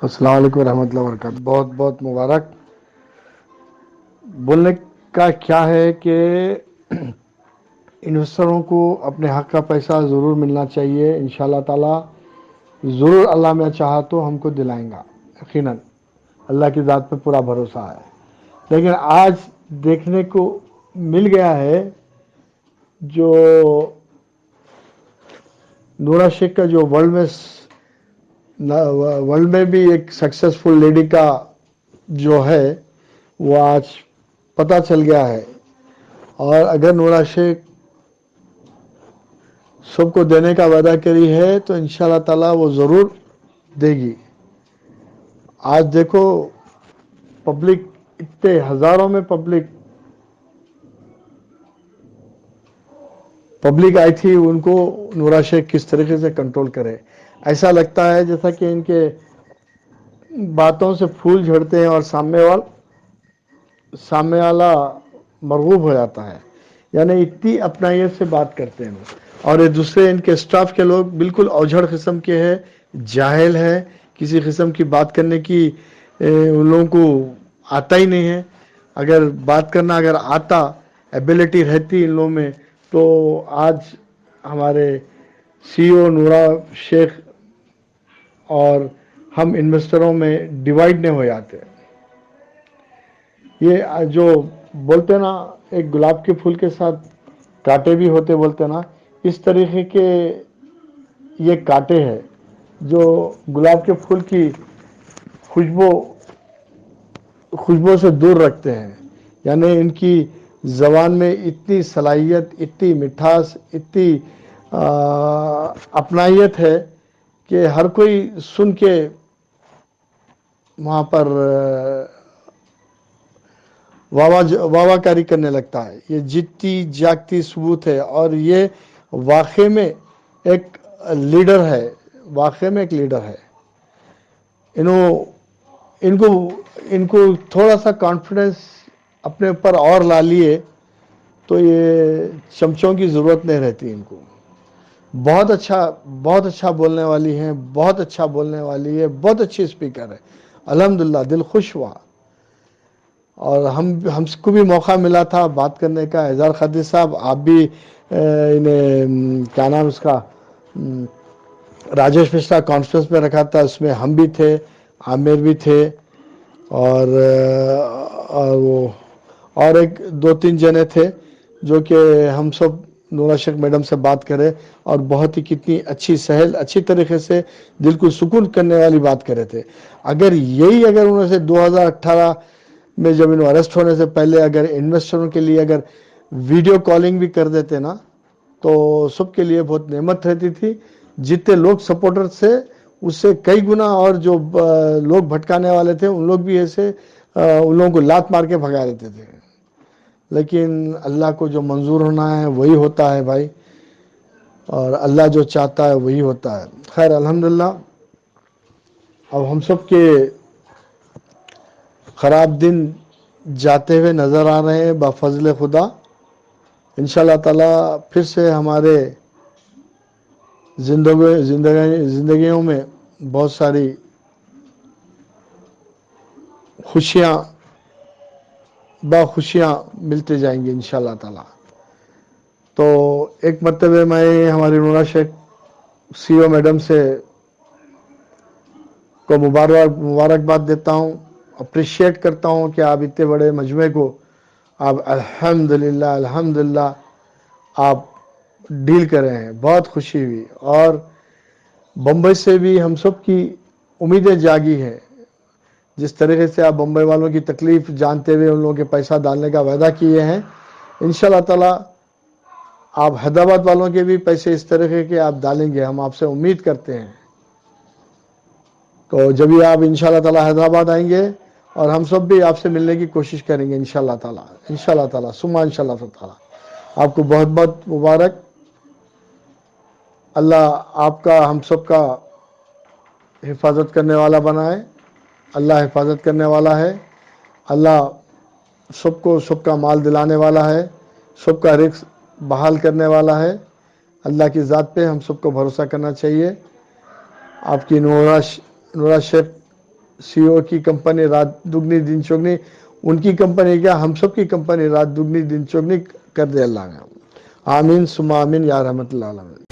السلام علیکم ورحمۃ اللہ وبرکاتہ، بہت بہت مبارک۔ بولنے کا کیا ہے کہ انویسٹروں کو اپنے حق کا پیسہ ضرور ملنا چاہیے، انشاءاللہ تعالی ضرور اللہ میں چاہا تو ہم کو دلائیں گا، یقیناً اللہ کی ذات پہ پورا بھروسہ ہے۔ لیکن آج دیکھنے کو مل گیا ہے جو نورا شیخ کا جو ورلڈ میں بھی ایک سکسیسفل لیڈی کا جو ہے وہ آج پتہ چل گیا ہے، اور اگر نورا شیخ سب کو دینے کا وعدہ کری ہے تو انشاءاللہ تعالی وہ ضرور دے گی۔ آج دیکھو پبلک، اتنے ہزاروں میں پبلک آئی تھی، ان کو نورا شیخ کس طریقے سے کنٹرول کرے۔ ایسا لگتا ہے جیسا کہ ان کے باتوں سے پھول جھڑتے ہیں اور سامنے والا مرغوب ہو جاتا ہے، یعنی اتنی اپنائیت سے بات کرتے ہیں۔ اور یہ دوسرے ان کے سٹاف کے لوگ بالکل اوجھڑ قسم کے ہیں، جاہل ہیں، کسی قسم کی بات کرنے کی ان لوگوں کو آتا ہی نہیں ہے۔ اگر بات کرنا اگر آتا، ایبلٹی رہتی ان لوگوں میں، تو آج ہمارے سی او نورا شیخ اور ہم انویسٹروں میں ڈیوائڈ نہیں ہو جاتے۔ یہ جو بولتے نا ایک گلاب کے پھول کے ساتھ کانٹے بھی ہوتے بولتے نا، اس طریقے کے یہ کانٹے ہیں جو گلاب کے پھول کی خوشبو سے دور رکھتے ہیں۔ یعنی ان کی زبان میں اتنی صلاحیت، اتنی مٹھاس، اتنی اپنائیت ہے کہ ہر کوئی سن کے وہاں پر واہ کاری کرنے لگتا ہے۔ یہ جیتی جاگتی ثبوت ہے، اور یہ واقعے میں ایک لیڈر ہے، واقعے میں ایک لیڈر ہے۔ ان کو تھوڑا سا کانفیڈنس اپنے اوپر اور لا لیے تو یہ چمچوں کی ضرورت نہیں رہتی ان کو۔ بہت اچھا بولنے والی ہیں، بہت اچھا بولنے والی ہے، بہت اچھی اسپیکر ہے، الحمدللہ دل خوش ہوا۔ اور ہم کو بھی موقع ملا تھا بات کرنے کا۔ اظہار خدیج صاحب، آپ بھی انہیں کیا نام اس کا راجیش مشرا کانفرنس میں رکھا تھا، اس میں ہم بھی تھے، عامر بھی تھے، اور ایک دو تین جنے تھے جو کہ ہم سب نورا شیخ میڈم سے بات کرے، اور بہت ہی کتنی اچھی سہل اچھی طریقے سے دل کو سکون کرنے والی بات کرے تھے۔ اگر انہوں سے 2018 میں جب انہوں اریسٹ ہونے سے پہلے اگر انویسٹروں کے لیے اگر ویڈیو کالنگ بھی کر دیتے نا تو سب کے لیے بہت نعمت رہتی تھی۔ جتنے لوگ سپورٹر تھے اس سے کئی گنا، اور جو لوگ بھٹکانے والے تھے ان لوگ بھی ایسے ان لوگوں کو لات مار کے بھگا دیتے تھے۔ لیکن اللہ کو جو منظور ہونا ہے وہی ہوتا ہے بھائی، اور اللہ جو چاہتا ہے وہی ہوتا ہے۔ خیر الحمدللہ، اب ہم سب کے خراب دن جاتے ہوئے نظر آ رہے ہیں بفضل خدا۔ انشاءاللہ تعالی پھر سے ہمارے زندگیوں میں بہت ساری خوشیاں ملتے جائیں گی انشاءاللہ تعالی۔ تو ایک مرتبہ میں ہماری نورا شیخ سی او میڈم سے کو مبارکباد دیتا ہوں، اپریشیٹ کرتا ہوں کہ آپ اتنے بڑے مجمع کو آپ الحمدللہ آپ ڈیل کر رہے ہیں، بہت خوشی ہوئی۔ اور بمبئی سے بھی ہم سب کی امیدیں جاگی ہیں۔ جس طریقے سے آپ بمبئی والوں کی تکلیف جانتے ہوئے ان لوگوں کے پیسہ ڈالنے کا وعدہ کیے ہیں، انشاءاللہ تعالی آپ حیدرآباد والوں کے بھی پیسے اس طریقے کے آپ ڈالیں گے، ہم آپ سے امید کرتے ہیں۔ تو جب آپ انشاءاللہ تعالی حیدرآباد آئیں گے اور ہم سب بھی آپ سے ملنے کی کوشش کریں گے انشاءاللہ تعالی ثم انشاءاللہ تعالی۔ آپ کو بہت بہت مبارک۔ اللہ آپ کا ہم سب کا حفاظت کرنے والا بنائے۔ اللہ حفاظت کرنے والا ہے۔ اللہ سب کو سب کا مال دلانے والا ہے، سب کا رزق بحال کرنے والا ہے۔ اللہ کی ذات پہ ہم سب کو بھروسہ کرنا چاہیے۔ آپ کی نورا شیخ سی او کی کمپنی رات دگنی دن چگنی، ان کی کمپنی کیا ہم سب کی کمپنی رات دگنی دن چگنی کر دے اللہ کا. آمین ثم آمین یا رحمت اللہ عالمین.